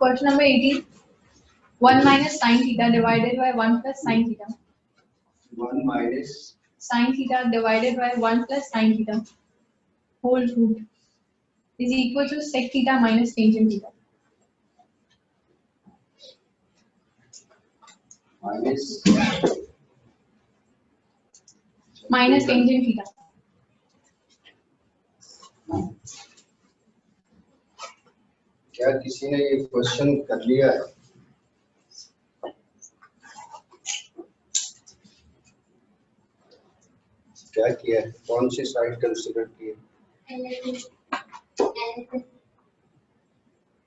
Question number 18. 1 minus sin theta divided by 1 plus sin theta. 1 minus Sin theta divided by 1 plus sin theta whole root is equal to sec theta minus tangent theta. minus Minus tangent theta. क्या किसी ने ये question कर लिया है? क्या किया है? कौन सी साइड कंसीडर की है?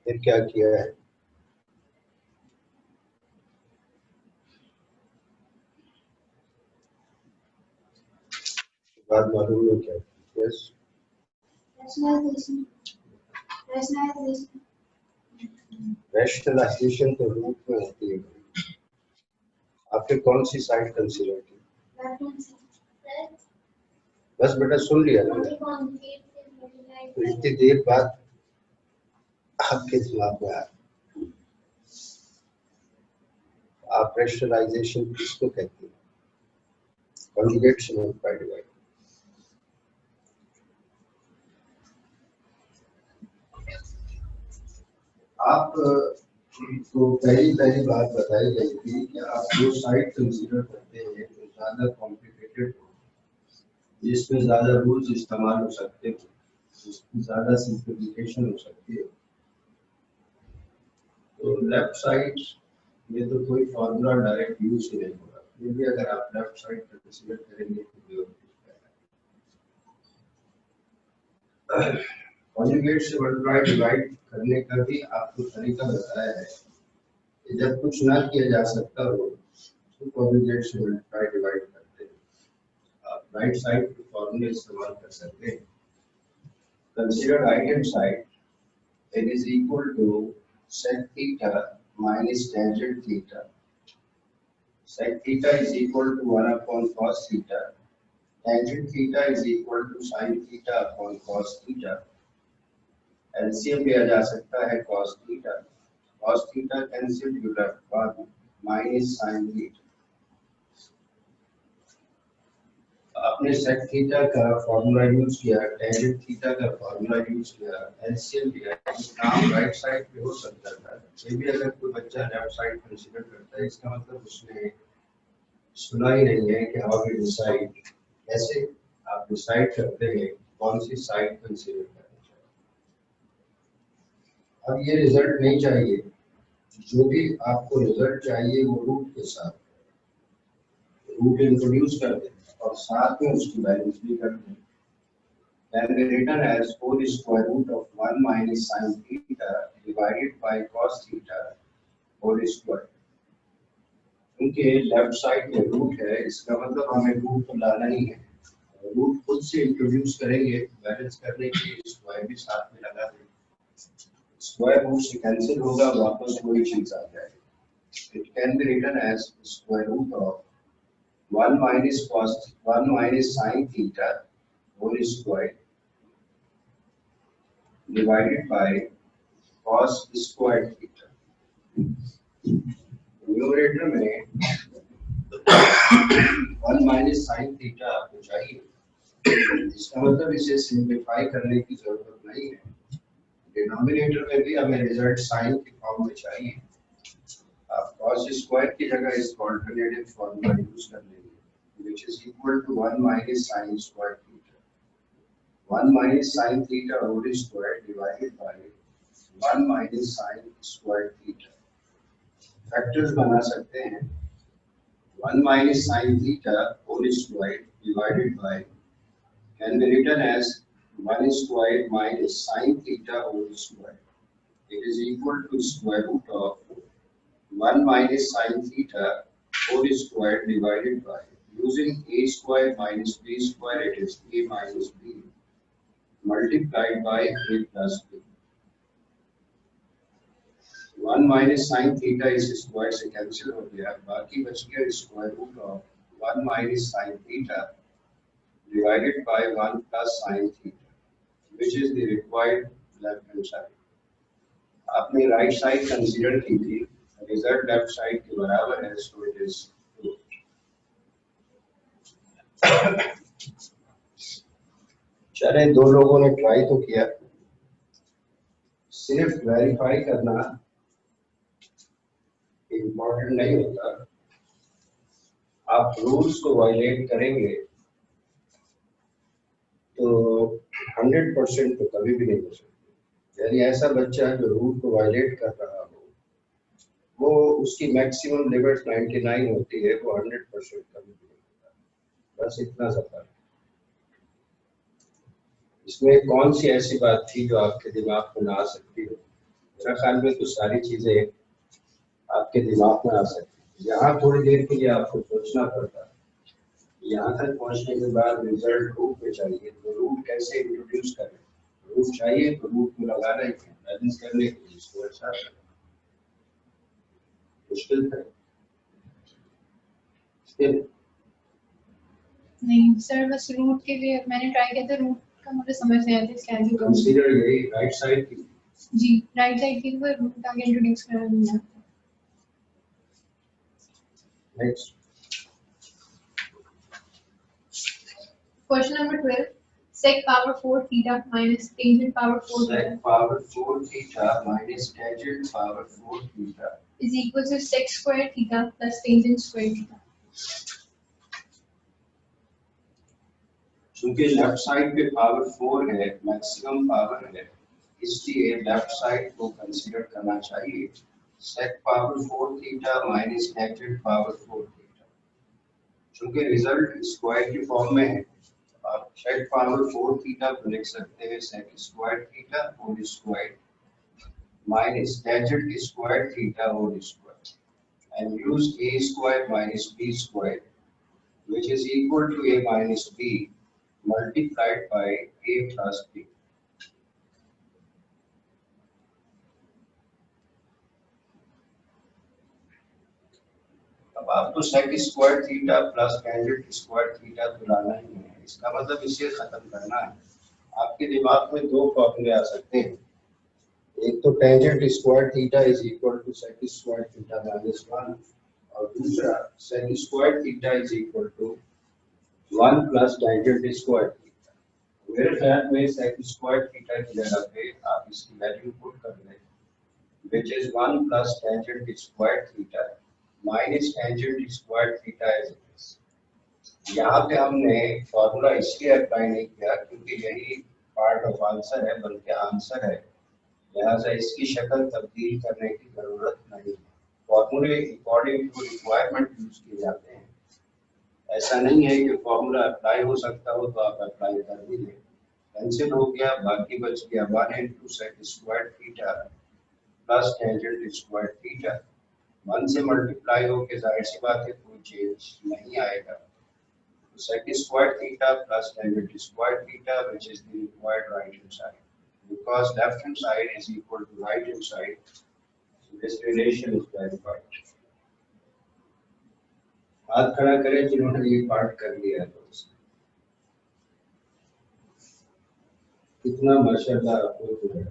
फिर क्या किया है? बात मालूम है क्या? यस रैशनलाइजेशन तो रूट में होती है। आपने कौन सी साइड कंसीडर की? बस बेटा सुन लिया ना? तो इतनी देर बाद आपके दिमाग में आया। आप रैशनलाइजेशन किसको कहते हैं? Conjugate simplified divide. आप तो पहली बात बताई गई थी कि आप जो साइड कंसीडर करते हैं तो ज्यादा कॉम्प्लिकेटेड हो, जिसमें ज्यादा रूल्स इस्तेमाल हो सकते हो, जिसमें ज्यादा सिंप्लीफिकेशन हो सकती है। तो लेफ्ट साइड में तो कोई फॉर्मूला डायरेक्ट यूज ही नहीं होगा। फिर भी अगर आप लेफ्ट साइड कंसीडर करेंगे तो कॉन्जुगेट से मल्टीप्लाई डिवाइड करने का भी आपको तरीका बताया है कि जब कुछ ना किया जा सकता हो तो कॉन्जुगेट से मल्टीप्लाई डिवाइड करते हैं। आप राइट साइड के फॉर्मूले इस्तेमाल कर सकते हैं। Consider right hand side, it is equal to sec theta minus tangent theta. Sec theta is equal to 1 upon cos theta. Tangent theta is equal to sin theta upon cos theta. LCM लिया जा सकता है cos theta. Cos theta cancel, you left 1 minus sin theta. आपने sec theta का formula use किया, tangent theta का formula use किया, LCM लिया। काम राइट साइड पे हो सकता था। ये भी अगर कोई बच्चा लेफ्ट साइड कंसीडर करता है, इसका मतलब उसने सुना ही नहीं है कि हाउ वी डिसाइड, कैसे आप डिसाइड करते हैं कौन सी साइड कंसीडर करनी चाहिए। अब ये रिजल्ट नहीं चाहिए, जो भी आपको रिजल्ट चाहिए वो रूट के साथ रूट इंट्रोड्यूस कर दें और साथ में उसकी वैल्यूज भी कर दें। Can be written as whole square root of 1 minus sin theta divided by cos theta whole square. क्योंकि लेफ्ट साइड में रूट है, इसका मतलब हमें रूट तो लाना ही है। रूट खुद से इंट्रोड्यूस करेंगे, बैलेंस करने के लिए स्क्वायर भी साथ में लगा देंगे। स्क्वायर रूट से कैंसिल होगा, वापस वही चीज आ जाएगी। It can be written as square root of 1 minus sin theta whole square divided by cos square theta. Numerator में 1 minus sin theta आपको चाहिए, इसका मतलब इसे सिंप्लीफाई करने की जरूरत नहीं है। डिनोमिनेटर में भी हमें रिजल्ट साइन के फॉर्म में चाहिए। आप cos स्क्वायर की जगह इसका अल्टरनेटिव फॉर्मूला यूज कर लेंगे, which is equal to 1 minus sin square theta. 1 minus sin theta whole square divided by 1 minus sin square theta. Factors बना सकते हैं। 1 minus sin theta whole square divided by can be written as 1 square minus sin theta whole square. It is equal to square root of 1 minus sin theta whole square divided by, using a square minus b square, it is a minus b multiplied by a plus b. 1 minus sin theta is square से cancel हो गया, बाकी बच गया square root of 1 minus sin theta divided by 1 plus sin theta, which is the required left hand side. आपने right side consider की थी, result left side के बराबर है, सो इट इज ट्रू। चले, दो लोगों ने ट्राई तो किया, सिर्फ वेरीफाई करना इम्पोर्टेंट नहीं होता। आप रूल्स को वायलेट करेंगे तो 100% तो कभी भी नहीं हो सकते। यानी ऐसा बच्चा जो रूल को वायलेट कर रहा हो, वो उसकी मैक्सिमम लिमिट 99 होती है, वो 100% कभी भी नहीं होता। बस इतना सा फर्क। इसमें कौन सी ऐसी बात थी जो आपके दिमाग में ना आ सकती हो? मेरा ख्याल में तो सारी चीजें आपके दिमाग में आ सकती है। यहाँ थोड़ी देर के लिए आपको सोचना पड़ता है। यहाँ तक पहुँचने के बाद रिजल्ट रूट में चाहिए, तो रूट कैसे इंट्रोड्यूस करें? रूट चाहिए तो रूट को लगाना ही है, बैलेंस करने के लिए इसको अच्छा मुश्किल है। नहीं सर, बस रूट के लिए मैंने ट्राई किया था, रूट का मुझे समझ नहीं आया था इसलिए ऐसे करूँ। कंसीडर यही राइट साइड की जी, राइट साइड की पर रूट आगे इंट्रोड्यूस करना नहीं आता। Next question number 12, sec power 4 theta minus tangent power 4 sec theta power 4 theta minus tangent power 4 theta is equal to sec square theta plus tangent square theta. चूंकि left side पे power 4 है, maximum power है, इसलिए left side को consider करना चाहिए। sec power 4 theta minus tangent power 4 theta, चूंकि result square की फॉर्म में है, आप sec पावर 4 थीटा को लिख सकते हैं sec square theta whole square minus tangent square theta whole square and use a square minus b square which is equal to a minus b multiplied by a plus b. अब आपको sec square theta plus tangent square theta तो लाना ही है, इसका मतलब इसे खत्म करना है। आपके दिमाग में दो फॉर्मूले आ सकते हैं, एक तो tangent square theta is equal to sec square theta minus 1 और दूसरा sec square theta is equal to 1 plus tangent square theta. मेरे ख्याल में sec स्क्वायर थीटा की जगह पे आप इसकी वैल्यू पुट कर लें, which is 1 plus tangent square theta minus tangent square theta as it is. यहाँ पे हमने फॉर्मूला इसलिए अप्लाई नहीं किया क्योंकि यही पार्ट ऑफ आंसर है, बल्कि आंसर है, लिहाजा इसकी शक्ल तब्दील करने की जरूरत नहीं है। फॉर्मूले अकॉर्डिंग टू रिक्वायरमेंट यूज किए जाते हैं, ऐसा नहीं है कि फॉर्मूला अप्लाई हो सकता हो तो आप अप्लाई कर दीजिए, कैंसिल हो गया, बाकी बच गया 1 into sec square theta plus tangent square theta. 1 से मल्टीप्लाई होके जाहिर सी बात है कोई चेंज नहीं आएगा, तो sec square theta plus tangent square theta which is the required right hand side, because left hand side is equal to right hand side, so this relation is verified. हाथ खड़ा करें जिन्होंने ये पार्ट कर लिया है, तो कितना माशाल्लाह आपको है।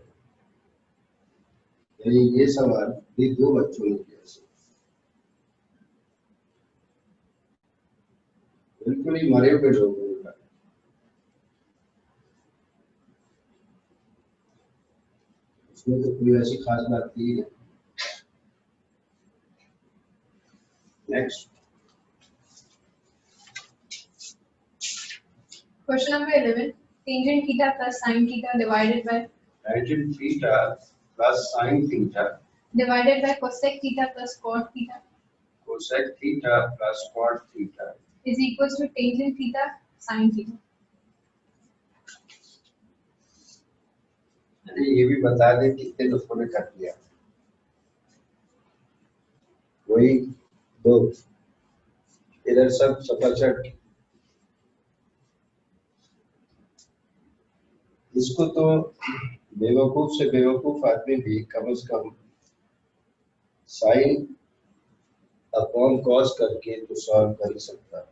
ये सवाल भी दो बच्चों ने किया, बिल्कुल ही मरे हुए लोग हैं। इसमें तो कोई ऐसी खास बात नहीं है। Next Question number 11, tangent theta plus sin theta divided by tangent theta plus sin theta divided by cosec theta plus cot theta cosec theta plus cot theta is equal to tangent theta sin theta. ये भी बता दें कितने लोगों ने कर लिया, वही दो, इधर सब सपाचट। इसको तो बेवकूफ से बेवकूफ आदमी भी कम से कम साइन अपॉन कॉस करके तो सॉल्व कर ही सकता है,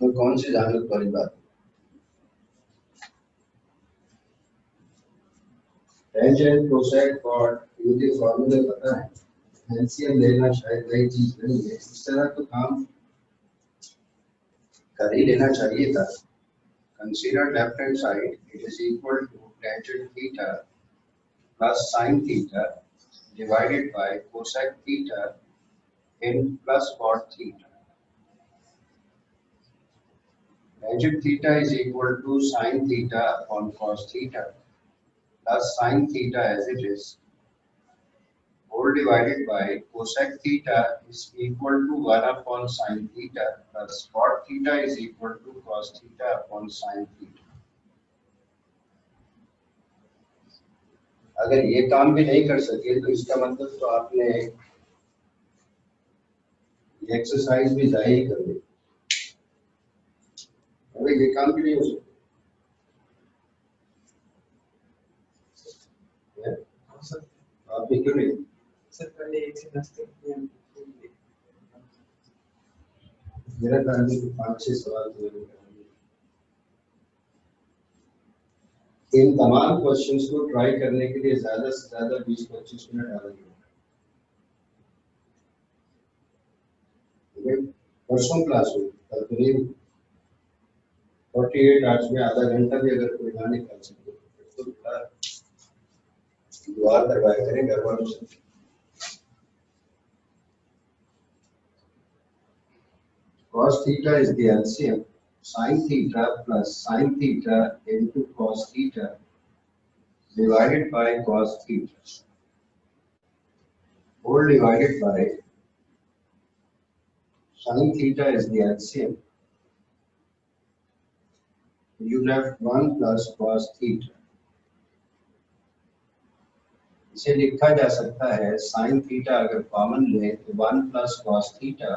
तो कौन सी जहानत वाली बात है। टेंजेंट कोसेक कॉट मुझे फॉर्मूले पता है, एलसीएम लेना शायद वही चीज नहीं है, इस तरह तो काम कर ही लेना चाहिए था। Consider left hand side, it is equal to tangent theta plus sine theta divided by cosec theta in plus cot theta. Tangent theta is equal to sin theta upon cos theta plus sin theta as it is, whole divided by cosec theta is equal to 1 upon sin theta plus cot theta is equal to cos theta upon sin theta. अगर ये काम भी नहीं कर सके तो इसका मतलब तो आपने ये एक्सरसाइज भी जारी ही कर दी। अगर ये काम भी नहीं हो सकता आप भी क्यों नहीं सर पहले 1 से 10 तक मेरा ख्याल है कि 5-6 सवाल तो मैंने कर दिए। इन तमाम क्वेश्चंस को ट्राई करने के लिए ज्यादा से ज्यादा 20-25 मिनट डालेंगे। परसों क्लास हुई, कल तो नहीं। 48 आवर्स में आधा घंटा भी अगर कोई ना निकाल सके तो दुआ करवाया करें घर वालों से। Cos theta is the LCM. Sin theta plus sin theta into cos theta divided by cos theta whole divided by sin theta is the LCM. You left 1 plus cos theta. इसे लिखा जा सकता है sin theta अगर common ले तो 1 plus cos theta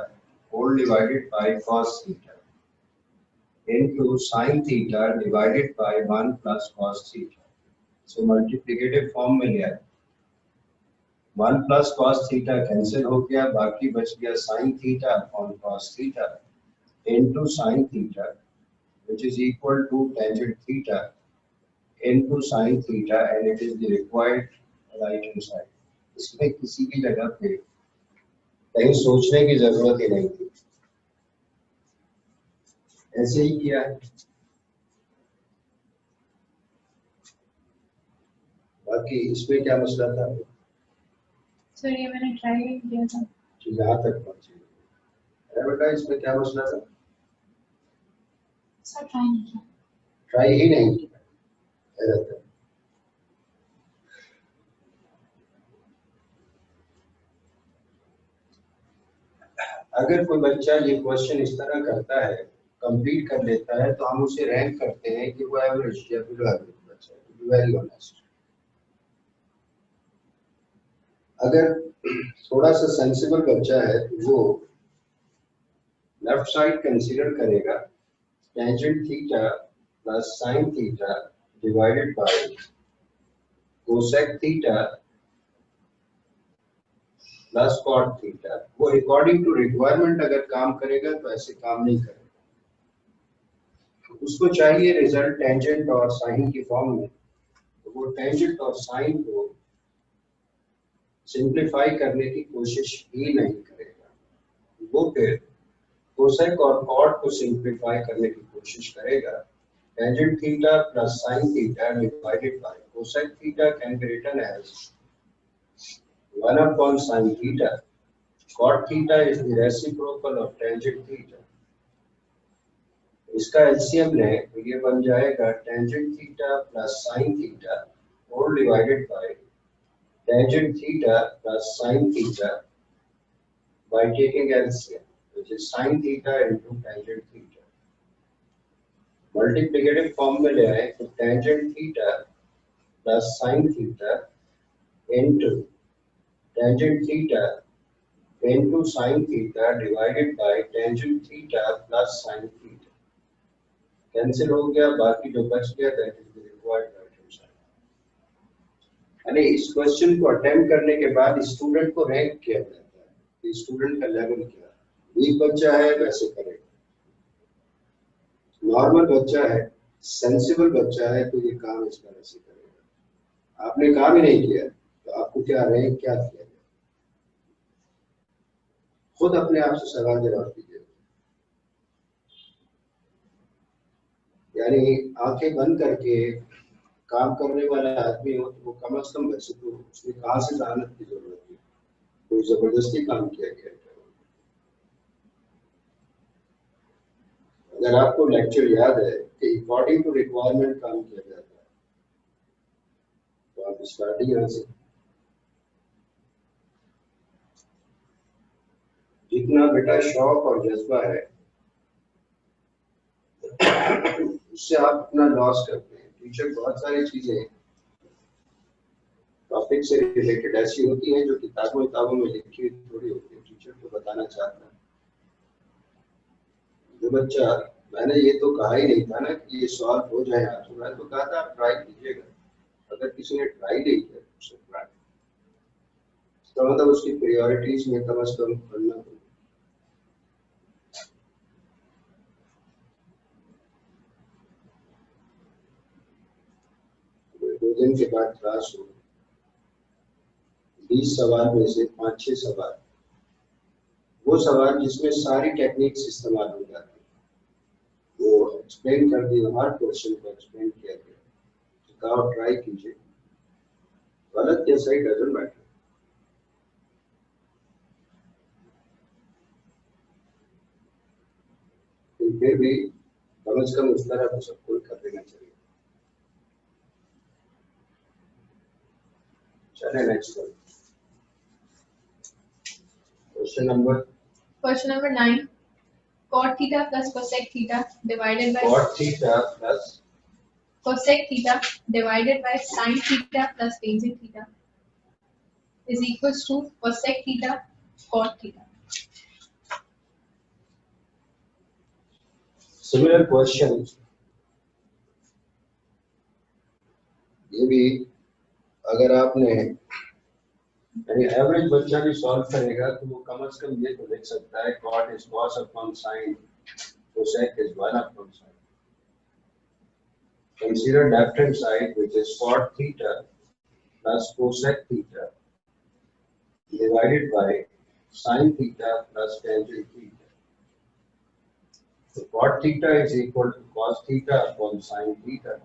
whole divided by cos theta into sin theta divided by 1 plus cos theta. So multiplicative form में लिया 1 plus cos theta कैंसिल हो गया, बाकी बच गया sin theta upon cos theta into sin theta which is equal to tangent theta into sin theta and it is the required right hand side. इसमें किसी भी जगह पे कहीं सोचने की जरूरत ही नहीं थी, ऐसे ही किया है। बाकी इसमें क्या मसला था? सर ये मैंने ट्राई किया था। यहाँ तक पहुंचे। बेटा इसमें क्या मसला था? सर ट्राई नहीं किया। ट्राई ही नहीं किया। अगर कोई बच्चा ये क्वेश्चन इस तरह करता है, कंप्लीट कर लेता है, तो हम उसे रैंक करते हैं कि वो एवरेज या बिलो एवरेज बच्चा है, टू बी वेरी ऑनेस्ट। अगर थोड़ा सा सेंसिबल बच्चा है तो वो लेफ्ट साइड कंसीडर करेगा tangent theta plus sine theta divided by cosec theta plus cot theta. वो अकॉर्डिंग टू रिक्वायरमेंट अगर काम करेगा तो ऐसे काम नहीं करेगा, उसको चाहिए रिजल्ट टेंजेंट और साइन की फॉर्म में, तो वो टेंजेंट और साइन को सिंप्लीफाई करने की कोशिश ही नहीं करेगा, वो फिर कोसेक और कॉट को सिंप्लीफाई करने की कोशिश करेगा। Tangent theta plus sine theta divided by cosec theta can be written as 1 upon sin theta. Cot theta is the reciprocal of tangent theta. इसका एलसीएम लें तो ये बन जाएगा tangent theta plus sin theta whole divided by tangent theta plus sin theta by taking LCM, which is sin theta into tangent theta. Multiplicative form में ले आए तो tangent theta plus sin theta into tangent theta into sin theta divided by tangent theta plus sin theta. Cancel हो गया, बाकी जो बच गया that is the required right hand side. यानी इस क्वेश्चन को अटेम्प्ट करने के बाद स्टूडेंट को रैंक किया जाता है कि स्टूडेंट का लेवल क्या है। वीक बच्चा है वैसे करेगा, नॉर्मल बच्चा है, सेंसिबल बच्चा है तो ये काम इस तरह से करेगा। आपने काम ही नहीं किया तो आपको क्या रैंक क्या किया गया? खुद अपने आप से सवाल जवाब कीजिए। यानी आंखें बंद करके काम करने वाला आदमी हो तो वो कम से कम वैसे तो उसने कहाँ से जहानत की जरूरत है? कोई जबरदस्ती काम किया गया है? अगर आपको लेक्चर याद है कि अकॉर्डिंग टू रिक्वायरमेंट काम किया जाता है तो आप स्टार्टिंग यहाँ से जितना बेटा शौक और जज्बा है उससे आप अपना लॉस करते हैं। टीचर बहुत सारी चीजें टॉपिक से रिलेटेड ऐसी होती हैं जो किताबों में लिखी हुई थोड़ी होती है, टीचर को बताना चाहता है। जो बच्चा, मैंने ये तो कहा ही नहीं था ना कि ये सॉल्व हो जाए आज, मैंने तो कहा था आप ट्राई कीजिएगा। अगर किसी ने ट्राई नहीं किया तो ट्राई, तो मतलब उसकी प्रायोरिटीज में कम से कम पढ़ना होगा। दो दिन के बाद क्लास हो, 20 सवाल में से 5-6 सवाल वो सवाल जिसमें सारी टेक्निक्स इस्तेमाल हो जाती है, वो एक्सप्लेन कर दिए, हर क्वेश्चन को एक्सप्लेन किया गया। तो कहा ट्राई कीजिए, गलत या सही डजंट मैटर। फिर भी कम से कम उस तरह तो सबको कर देना चाहिए। चले next question number 9. Cot theta plus cosec theta divided by cot theta plus cosec theta divided by sin theta plus tangent theta is equals to cosec theta cot theta. Similar question. ये भी अगर आपने यानी average बच्चा भी solve करेगा तो वो कम से कम ये तो लिख सकता है cot is cos upon sin, cosec is 1 upon sin. Consider left hand side which is cot theta plus cosec theta divided by sin theta plus tangent theta. So cot theta is equal to cos theta upon sin theta.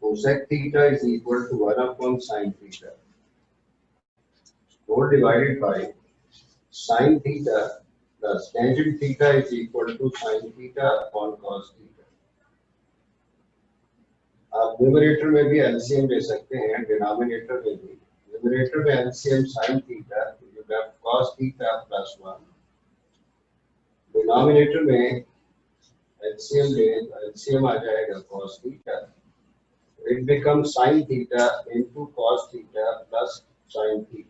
Cosec theta is equal to 1 upon sin theta. Whole divided by sin theta plus tangent theta is equal to sin theta upon cos theta. आप numerator में भी LCM ले सकते हैं, denominator में भी। Numerator में LCM sin theta, you have cos theta plus 1. Denominator में एलसीएम ले, एलसीएम आ जाएगा cos theta. It becomes sin theta into cos theta plus sin theta.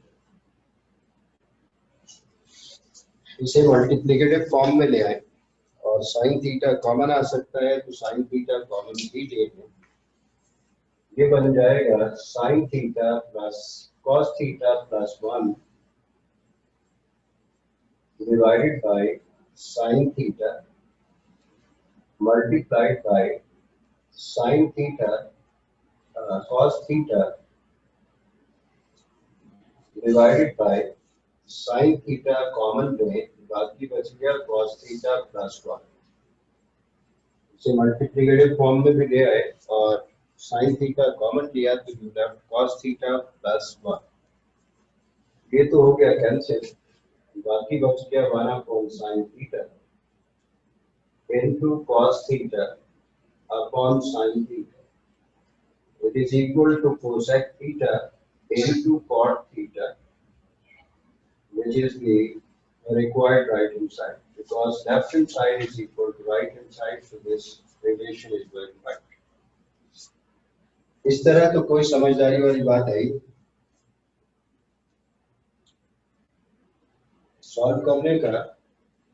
इसे मल्टीप्लिकेटिव फॉर्म में ले आए और sin थीटा कॉमन आ सकता है तो sin थीटा कॉमन भी ले लें। ये बन जाएगा sin theta plus cos theta plus 1 divided by sin theta multiplied by sin theta cos theta divided bye sin theta common में बाकी बच गया cos थीटा प्लस 1। इसे मल्टीप्लिकेटिव फॉर्म में भी ले आए और sin थीटा कॉमन लिया तो you left cos theta plus 1। ये तो हो गया कैंसिल, बाकी बच गया 1 upon sin theta into cos theta upon sin theta, it is equal to cosec theta into cot theta, which is the required right hand side, because left hand side is equal to right hand side, so this relation is verified. इस तरह तो कोई समझदारी वाली बात है। Solve करने का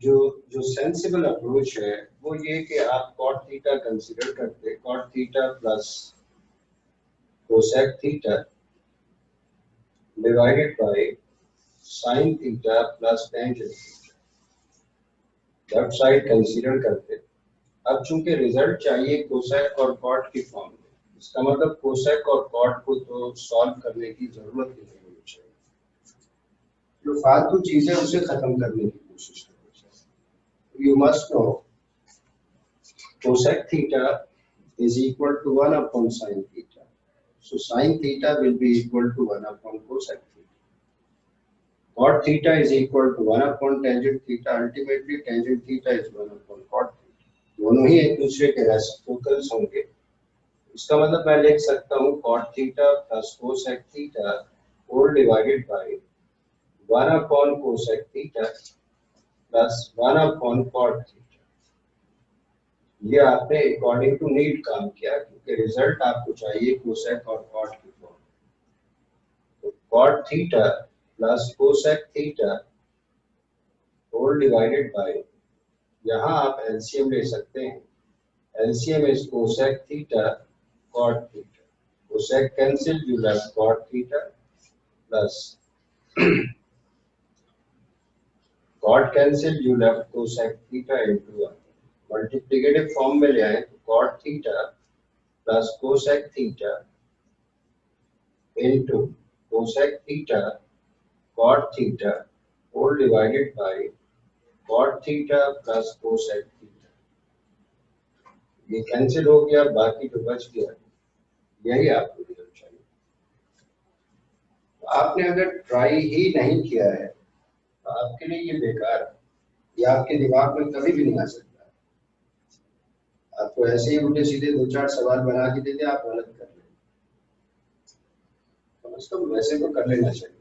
जो सेंसिबल अप्रोच है वो ये कि आप cot थीटा कंसीडर करते, cot theta plus cosec theta divided bye sin theta plus tangent theta, left side consider करते। अब चूंकि रिजल्ट चाहिए कोसेक और कॉट की फॉर्म में, इसका मतलब कोसेक और कॉट को तो सॉल्व करने की जरूरत ही नहीं होनी चाहिए, जो फालतू चीजें उसे खत्म करने की कोशिश करनी चाहिए। You must know cosec theta is equal to 1 upon sin theta. So sin theta will be equal to 1 upon cosec theta. Cot theta is equal to 1 upon tangent theta. Ultimately tangent theta is 1 upon cot theta. दोनों ही एक दूसरे के reciprocals होंगे। इसका मतलब मैं लिख सकता हूँ cot theta plus cosec theta whole divided by 1 upon cosec theta plus 1 upon cot theta. ये आपने अकॉर्डिंग टू नीड काम किया, क्योंकि रिजल्ट आपको चाहिए कोसेक और कॉट की फॉर्म। तो cot theta plus cosec theta whole divided by, यहाँ आप एलसीएम ले सकते हैं। LCM is cosec theta cot theta, cosec cancel, you left cot theta plus cot cancel, you left cosec theta into 1। Multiplicative form में ले आए तो cot theta plus cosec theta into cosec theta cot theta whole divided by cot theta plus cosec theta. ये cancel हो गया, बाकी जो बच गया यही आपको रिजल्ट चाहिए। तो आपने अगर ट्राई ही नहीं किया है तो आपके लिए ये बेकार है, ये आपके दिमाग में कभी भी नहीं आ सकता। आपको ऐसे ही उल्टे सीधे 2-4 सवाल बना के देते, आप गलत कर लें, कम से कम वैसे तो कर लेना चाहिए।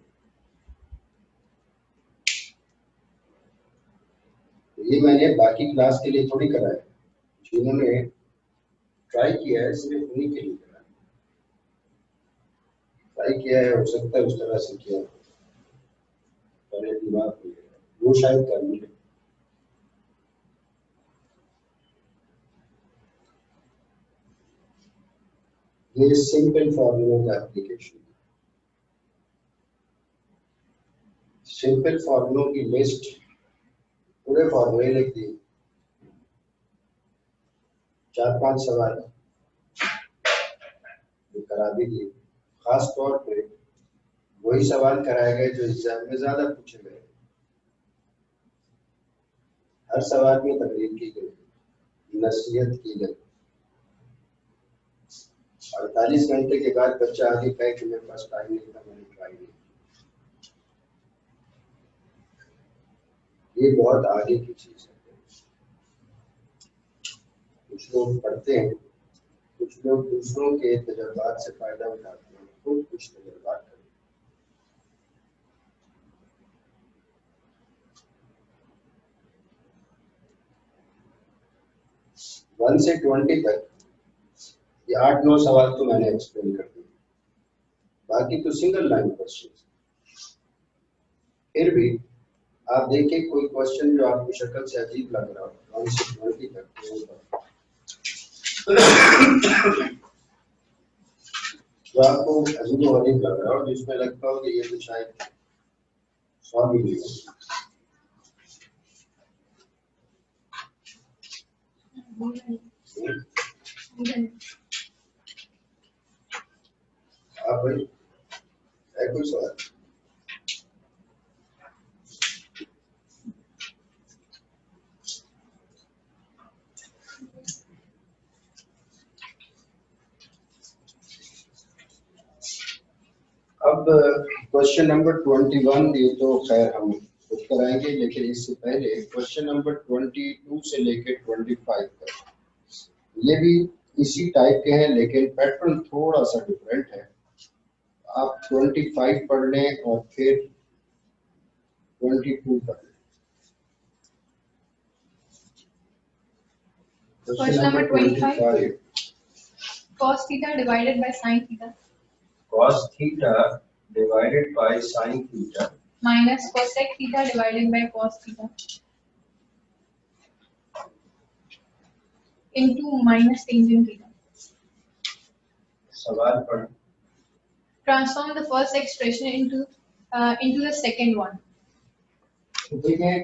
ये मैंने बाकी क्लास के लिए थोड़ी करा है, जिन्होंने ट्राई किया है सिर्फ उन्हीं के लिए करा है। ट्राई किया है, हो सकता है उस तरह से किया हो, पहले दिमाग में वो शायद कर मिले। ये सिंपल फॉर्मूलों का एप्लीकेशन, सिंपल फॉर्मूलों की लिस्ट, पूरे फॉर्मूले लिख दिए, 4-5 सवाल करा भी दिए। खास तौर पे वही सवाल कराए गए जो एग्जाम में ज्यादा पूछे गए। हर सवाल में तकरीर की गई, नसीहत की गई। 48 घंटे के बाद बच्चा आगे कहे कि मेरे पास टाइम नहीं था, मैंने ट्राई नहीं। ये बहुत आगे की चीज है। कुछ लोग पढ़ते हैं, कुछ लोग दूसरों के तजुर्बात से फायदा उठाते हैं, खुद कुछ तजुर्बात करते हैं। 1 से 20 तक ये 8-9 सवाल तो मैंने एक्सप्लेन कर दिए, बाकी तो सिंगल लाइन क्वेश्चन। फिर भी आप देखिए कोई क्वेश्चन जो आपकी शक्ल से अजीब लग रहा हो 1 से 20 तक, जो आपको अजीब और अजीब लग रहा हो, जिसमें लगता हो कि ये तो शायद सॉल्व ही नहीं होगा। आप भाई है कोई सवाल? अब क्वेश्चन नंबर 21 ये तो खैर हम खुद कराएंगे, लेकिन इससे पहले क्वेश्चन नंबर 22 से लेकर 25 तक ये भी इसी टाइप के हैं, लेकिन पैटर्न थोड़ा सा डिफरेंट है। आप 25 पढ़ लें और फिर 22 पढ़ लें। Question number 25, cos theta divided by sin theta cos theta divided by sin theta minus cosec theta divided by cos theta into minus tangent theta. सवाल पढ़। Transform the first expression into the second one. देखिए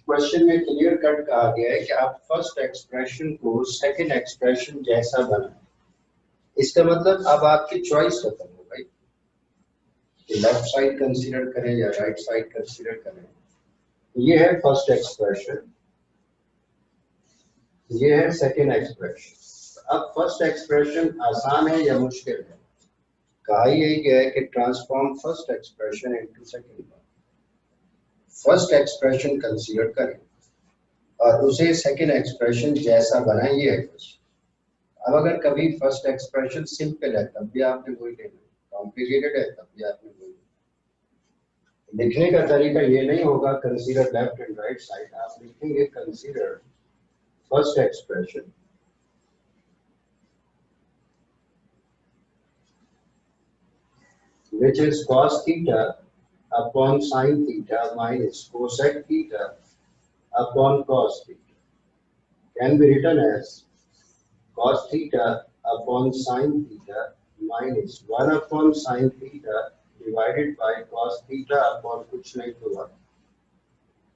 question में clear cut कहा गया है कि आप first expression को सेकंड एक्सप्रेशन जैसा बनाएं। इसका मतलब अब आपकी चॉइस खत्म हो गई कि लेफ्ट साइड कंसीडर करें या राइट साइड कंसीडर करें। ये है फर्स्ट एक्सप्रेशन, ये है सेकेंड एक्सप्रेशन। अब फर्स्ट एक्सप्रेशन आसान है या मुश्किल है? कहा यही गया है कि transform first expression into second one. First expression consider करें और उसे सेकेंड एक्सप्रेशन जैसा बनाइए है कुछ। अब अगर कभी फर्स्ट एक्सप्रेशन सिंपल है तब भी आपने वही लेना, कॉम्प्लिकेटेड है तब भी आपने वही। लिखने का तरीका ये नहीं होगा consider left and right side, आप लिखेंगे consider first expression which is cos theta upon sin theta minus cosec theta upon cos theta can be written as cos theta upon sin theta minus 1 upon sin theta divided by cos theta upon कुछ नहीं तो 1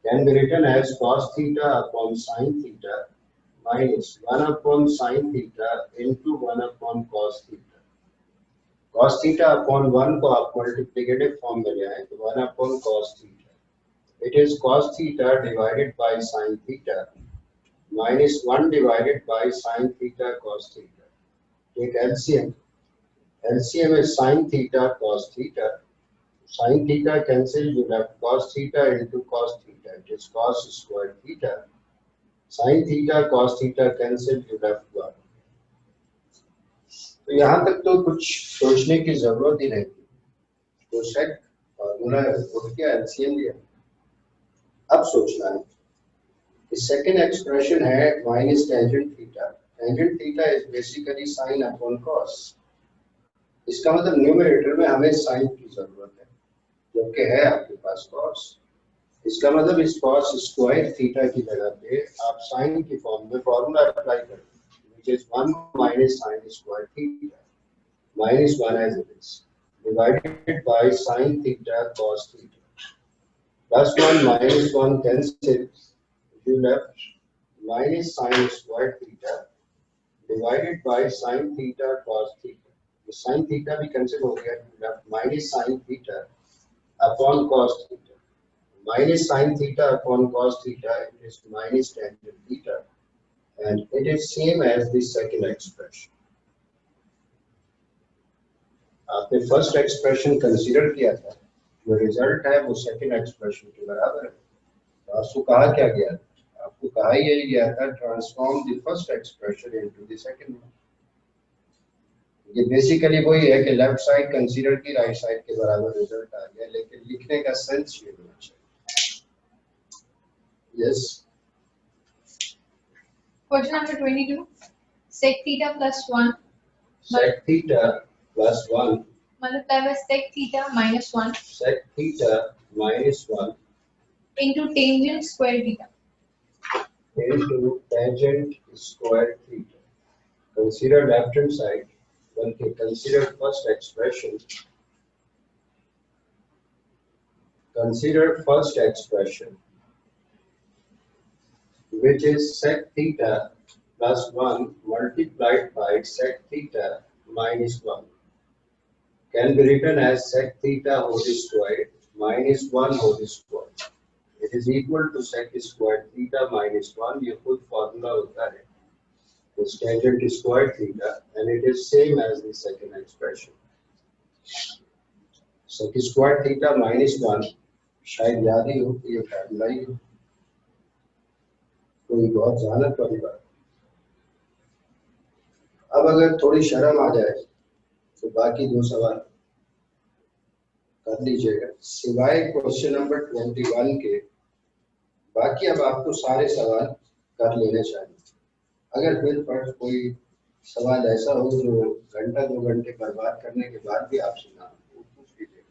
can be written as cos theta upon sin theta minus 1 upon sin theta into 1 upon cos theta। cos theta upon 1 को आप multiplicative form में ले आए तो 1 upon cos theta, it is cos theta divided by sin theta minus 1 divided by sin theta cos theta। take LCM, LCM is sin theta cos theta, sin theta cancel, you left cos theta into cos theta, it is cos square theta, sin theta cos theta cancel, you left 1। तो यहाँ तक तो कुछ सोचने की जरूरत ही नहीं थी, तो सेट फॉर्मूला उठ गया, एलसीएम लिया। अब सोचना है सेकेंड एक्सप्रेशन है minus tangent theta. Tangent theta is basically sine upon cos. इसका मतलब न्यूमरेटर में हमें साइन की जरूरत है जबकि है आपके पास कॉस। इसका मतलब इस कॉस स्क्वायर थीटा की जगह पे आप साइन की फॉर्म में फॉर्मूला अप्लाई करते हैं which is 1 minus sin square theta minus 1 as it is divided by sin theta cos theta plus 1 minus 1 cancels, you left minus sin square theta divided by sin theta cos theta। तो sin theta भी cancel हो गया, you left minus sin theta upon cos theta minus sin theta upon cos theta, it is minus tangent theta and it is same as the second expression। आपने first expression consider किया था, जो result है वो second expression के बराबर है। तो आपको कहा क्या गया था? आपको कहा यही गया था transform the first expression into the second one. ये बेसिकली वही है कि लेफ्ट साइड कंसीडर की राइट साइड के बराबर रिजल्ट आ गया, लेकिन लिखने का सेंस ये होना चाहिए। Yes, Question number 22. Sec theta plus 1 sec theta plus 1 multiplied by sec theta minus 1 sec theta minus 1 into tangent square theta. into tangent square theta। Consider left hand side, बल्कि consider first expression, consider first expression which is sec theta plus 1 multiplied by sec theta minus 1 can be written as sec theta whole square minus 1 whole square। It is equal to sec square theta minus 1, ये खुद formula होता है is tangent square theta and it is same as the second expression। sec square theta minus 1 शायद याद ही हो कि ये formula ही हो, कोई बहुत जानत वाली बात। अब अगर थोड़ी शर्म आ जाए तो बाकी दो सवाल कर लीजिएगा, सिवाय क्वेश्चन नंबर 21 के बाकी अब आपको सारे सवाल कर लेने चाहिए। अगर फिर पर कोई सवाल ऐसा हो जो घंटा 2 घंटे बर्बाद करने के बाद भी आपसे ना हो, पूछ लीजिएगा।